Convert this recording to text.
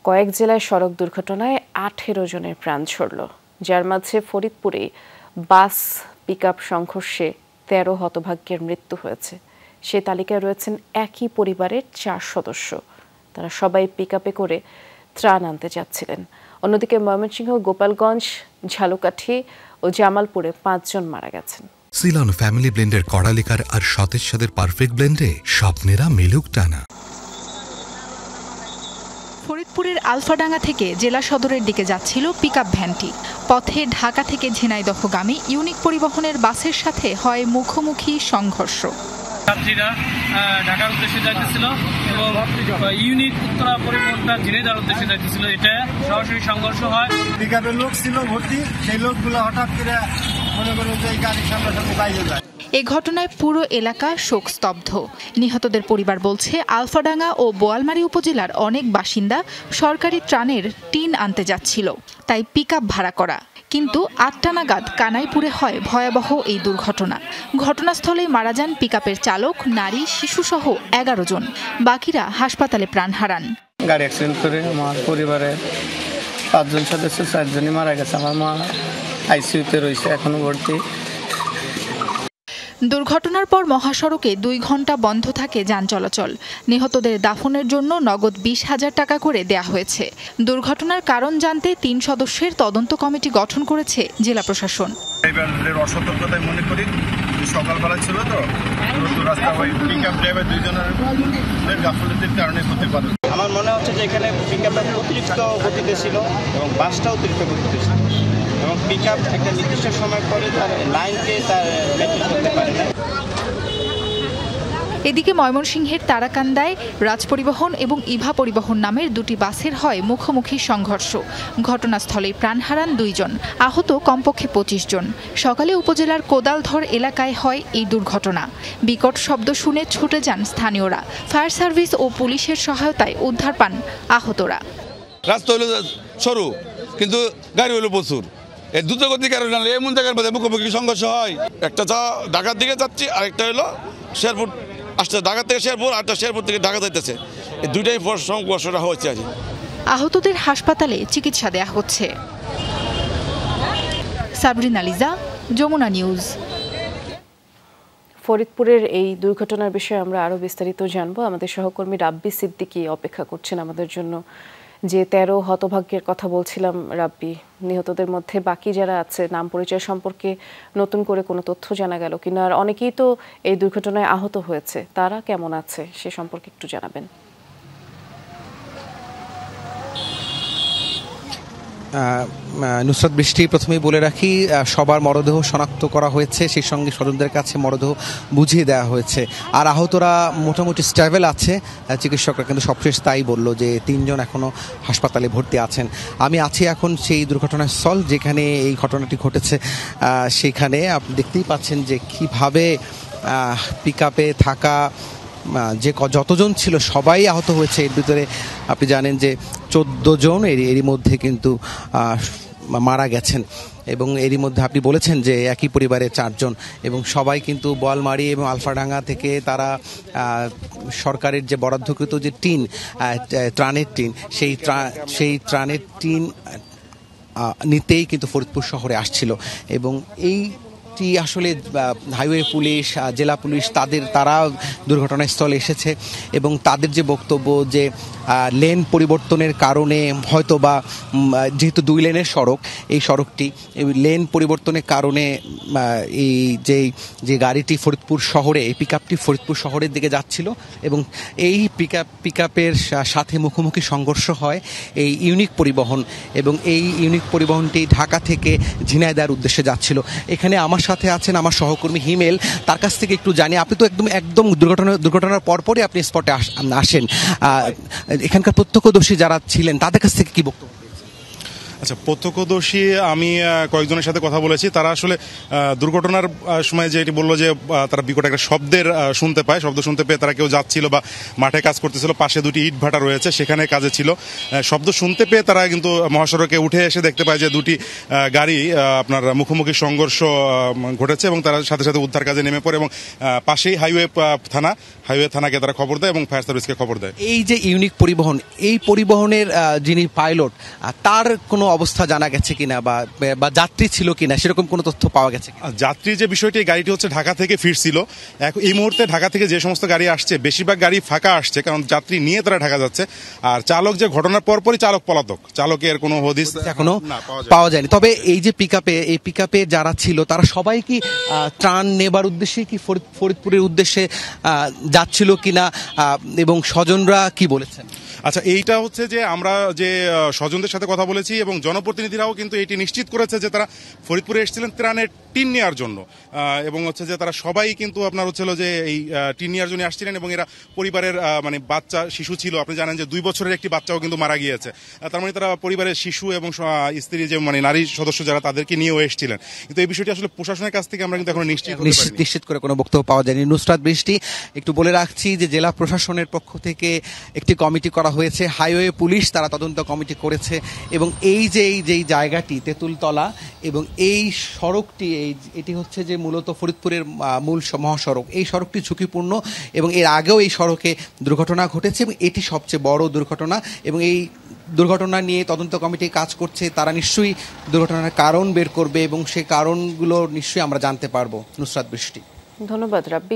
কয়েক জেলায় সড়ক দুর্ঘটনায় 18 জনের প্রাণ ছড়ল, যার মাঝে ফরিদপুরে বাস পিকআপ সংঘর্ষে 13 হতভাগ্যের মৃত্যু হয়েছে। সে তালিকায় রয়েছেন একই পরিবারের 4 সদস্য। তারা সবাই পিকআপে করে ত্রাণ আনতে যাচ্ছিলেন। অন্যদিকে ময়মনসিংহ, গোপালগঞ্জ, ঝালকাঠি ও জামালপুরে 5 জন মারা গেছেন। সিলন ফ্যামিলি ব্লেন্ডের কড়ালিকার আর সতেজ স্বাদের পারফেক্ট ব্লেন্ডে স্বপ্নেরা মিলুক টানা। ফরিদপুরের আলফাডাঙ্গা থেকে জেলা সদরের দিকে যাচ্ছিল পিকআপ ভ্যানটি। পথে ঢাকা থেকে ঝিনাইদহগামী ইউনিক পরিবহনের বাসের সাথে হয় মুখোমুখি সংঘর্ষ। যাত্রীরা ঢাকার উদ্দেশ্যে যাইতেছিল এবং ইউনিক উত্তরা পরিবহনটা ঝিনাইদহের উদ্দেশ্যে যাইতেছিল। এটা সরাসরি সংঘর্ষ হয়। পিকআপের লোক ছিল ভর্তি, সেই লোকগুলো হঠাৎ করে মনে করেন যে গাড়ির সামনে বাইরে যায়। এ ঘটনায় পুরো এলাকা শোকস্তব্ধ। নিহতদের পরিবার বলছে, আলফাডাঙ্গা ও বোয়ালমারী উপজেলার অনেক বাসিন্দা সরকারি ত্রাণের টিন আনতে যাচ্ছিল, তাই পিকআপ ভাড়া করা। কিন্তু 8টা নাগাদ কানাইপুরে হয় ভয়াবহ এই দুর্ঘটনা। ঘটনাস্থলেই মারা যান পিকআপের চালক, নারী, শিশুসহ 11 জন। বাকিরা হাসপাতালে প্রাণ হারান। গাড়ি অ্যাক্সিডেন্ট করে আমার পরিবারের 5 জন সদস্য 4 জনই মারা গেছে। আমার মা আইসিইউতে রয়েছে, এখনো ভর্তি। দুর্ঘটনার পর মহাসড়কে 2 ঘন্টা বন্ধ থাকে যান চলাচল। নিহতদের দাফনের জন্য নগদ 20,000 টাকা করে দেয়া হয়েছে। দুর্ঘটনার কারণ জানতে 3 সদস্যের তদন্ত কমিটি গঠন করেছে জেলা প্রশাসন। ড্রাইভারের অসতর্কতায় মনে করি সকালবেলা ছিল তো রাস্তা ওই পিকআপ ড্রাইভার 2 জনের গাফিলতির কারণে হতে পারে। আমার মনে হচ্ছে যে এখানে পিকআপটা অতিরিক্ত গতিতে ছিল এবং বাসটা অতিরিক্ত গতিতে ছিল এবং পিকআপ একটা নির্দিষ্ট সময় পরে তার লাইনকে তার মেনটেন করতে পারে না। এদিকে ময়মনসিংহের তারাকান্দায় রাজ পরিবহন এবং ইভা পরিবহন নামের 2টি বাসের হয় মুখোমুখি সংঘর্ষ। ঘটনাস্থলেই প্রাণ হারান 2 জন, আহত কমপক্ষে 25 জন। সকালে উপজেলার কোদালধর এলাকায় হয় এই দুর্ঘটনা। বিকট শব্দ শুনে ছুটে যান স্থানীয়রা। ফায়ার সার্ভিস ও পুলিশের সহায়তায় উদ্ধার পান আহতরা। রাস্তা হলো সরু, কিন্তু গাড়ি হলো প্রচুর। এই দ্রুতগতির কারণে এমন জায়গার মধ্যে মুখোমুখি সংঘর্ষ হয়। একটা ঢাকার দিকে যাচ্ছি, আরেকটা হলো শেরপুর আসছে, ঢাকা থেকে শেরপুর, আরেকটা শেরপুর থেকে ঢাকা যাইতেছে। এই দুইটাই সংঘর্ষটা হচ্ছে আজ। আহতদের হাসপাতালে চিকিৎসা দেয়া হচ্ছে। সাবরিনা লিজা, যমুনা নিউজ। ফরিদপুরের এই দুর্ঘটনার বিষয়ে আমরা আরো বিস্তারিত জানবো। আমাদের সহকর্মী রাব্বি সিদ্দিকী অপেক্ষা করছেন আমাদের জন্য। যে 13 হতভাগ্যের কথা বলছিলাম রাব্বি, নিহতদের মধ্যে বাকি যারা আছে নাম পরিচয় সম্পর্কে নতুন করে কোনো তথ্য জানা গেল কিনা? আর অনেকেই তো এই দুর্ঘটনায় আহত হয়েছে, তারা কেমন আছে সে সম্পর্কে একটু জানাবেন। নুসরাত বৃষ্টি, প্রথমেই বলে রাখি সবার মরদেহ শনাক্ত করা হয়েছে, সেই সঙ্গে স্বজনদের কাছে মরদেহ বুঝিয়ে দেওয়া হয়েছে। আর আহতরা মোটামুটি স্টেবল আছে, চিকিৎসকরা কিন্তু সবশেষ তাই বলল যে 3 জন এখনও হাসপাতালে ভর্তি আছেন। আমি আছি এখন সেই দুর্ঘটনার স্থল যেখানে এই ঘটনাটি ঘটেছে। সেখানে আপনি দেখতেই পাচ্ছেন যে কীভাবে পিকআপে থাকা যে যতজন ছিল সবাই আহত হয়েছে। এর ভিতরে আপনি জানেন যে 14 জন এরই মধ্যে কিন্তু মারা গেছেন এবং এরই মধ্যে আপনি বলেছেন যে একই পরিবারের 4 জন এবং সবাই কিন্তু বোয়ালমারী এবং আলফাডাঙ্গা থেকে তারা সরকারের যে বরাদ্দকৃত যে টিন, ত্রাণের টিন, সেই ত্রাণের টিন নিতেই কিন্তু ফরিদপুর শহরে আসছিল এবং আসলে হাইওয়ে পুলিশ, জেলা পুলিশ তারা দুর্ঘটনাস্থলে এসেছে এবং তাদের যে বক্তব্য যে লেন পরিবর্তনের কারণে হয়তো বা যেহেতু 2 লেনের সড়ক, এই সড়কটি লেন পরিবর্তনের কারণে এই যে গাড়িটি ফরিদপুর শহরে, এই পিকআপটি ফরিদপুর শহরের দিকে যাচ্ছিল এবং এই পিকআপের সাথে মুখোমুখি সংঘর্ষ হয় এই ইউনিক পরিবহন এবং এই ইউনিক পরিবহনটি ঢাকা থেকে ঝিনাইদহের উদ্দেশ্যে যাচ্ছিল। এখানে আমার সাথে আছেন আমার সহকর্মী হিমেল, তার কাছ থেকে একটু জানি। আপনি তো একদম দুর্ঘটনার পরপরই আপনি স্পটে আসেন, এখানকার প্রত্যক্ষদর্শী যারা ছিলেন তাদের কাছ থেকে কি বক্তব্য? আচ্ছা, প্রত্যক্ষদর্শী আমি কয়েকজনের সাথে কথা বলেছি। তারা আসলে দুর্ঘটনার সময় যে এটি বললো যে তারা বিকট একটা শব্দ শুনতে পেয়ে তারা কেউ যাচ্ছিল বা মাঠে কাজ করতেছিল, পাশে দুটি ইট ভাটা রয়েছে সেখানে কাজে ছিল, শব্দ শুনতে পেয়ে তারা কিন্তু মহাসড়কে উঠে এসে দেখতে পায় যে দুটি গাড়ি আপনার মুখোমুখি সংঘর্ষ ঘটেছে এবং তারা সাথে সাথে উদ্ধার কাজে নেমে পড়ে এবং পাশেই হাইওয়ে থানাকে তারা খবর দেয় এবং ফায়ার সার্ভিসকে খবর দেয়। এই যে ইউনিক পরিবহন, এই পরিবহনের যিনি পাইলট তার কোনো অবস্থা জানা গেছে কিনা বা যাত্রী ছিল কিনা সেরকম কোনো তথ্য পাওয়া গেছে? যাত্রী যে বিষয়টি, গাড়িটি হচ্ছে ঢাকা থেকে ফিরছিল। এই মুহূর্তে ঢাকা থেকে যে সমস্ত গাড়ি আসছে বেশিরভাগ গাড়ি ফাঁকা আসছে, কারণ যাত্রী নিয়ে তারা ঢাকা যাচ্ছে। আর চালক যে ঘটনার পরপরই চালক পলাতক, চালকের কোনো হদিস এখনো পাওয়া যায়নি। তবে এই যে পিকআপে যারা ছিল তারা সবাই কি ত্রাণ নেবার উদ্দেশ্যে কি ফরিদপুরের উদ্দেশ্যে যাচ্ছিল কিনা এবং স্বজনরা কি বলেছেন? আচ্ছা, এইটা হচ্ছে যে আমরা যে স্বজনদের সাথে কথা বলেছি এবং জনপ্রতিনিধিরাও কিন্তু এটি নিশ্চিত করেছে যে তারা ফরিদপুরে এসেছিলেন ত্রাণের টিন নেওয়ার জন্য এবং হচ্ছে যে তারা সবাই কিন্তু আপনার হচ্ছিল যে এই টিন নেওয়ার জন্য আসছিলেন এবং এরা পরিবারের মানে বাচ্চা শিশু ছিল। আপনি জানেন যে 2 বছরের একটি বাচ্চাও কিন্তু মারা গিয়েছে। তার মানে তারা পরিবারের শিশু এবং স্ত্রী যে মানে নারী সদস্য যারা তাদেরকে নিয়েও এসেছিলেন। কিন্তু এই বিষয়টি আসলে প্রশাসনের কাছ থেকে আমরা কিন্তু এখন নিশ্চিত করে কোনো বক্তব্য পাওয়া যায়নি। নুসরাত বৃষ্টি, একটু বলে রাখছি যে জেলা প্রশাসনের পক্ষ থেকে একটি কমিটি করা হয়েছে, হাইওয়ে পুলিশ তারা তদন্ত কমিটি করেছে এবং এই জায়গাটি তেঁতুলতলা এবং এই সড়কটি এটি হচ্ছে যে মূলত ফরিদপুরের মূল মহাসড়ক। এই সড়কটি ঝুঁকিপূর্ণ এবং এর আগেও এই সড়কে দুর্ঘটনা ঘটেছে এবং এটি সবচেয়ে বড় দুর্ঘটনা এবং এই দুর্ঘটনা নিয়ে তদন্ত কমিটি কাজ করছে। তারা নিশ্চয়ই দুর্ঘটনার কারণ বের করবে এবং সেই কারণগুলো নিশ্চয়ই আমরা জানতে পারবো। নুসরাত বৃষ্টি, ধন্যবাদ রাব্বি।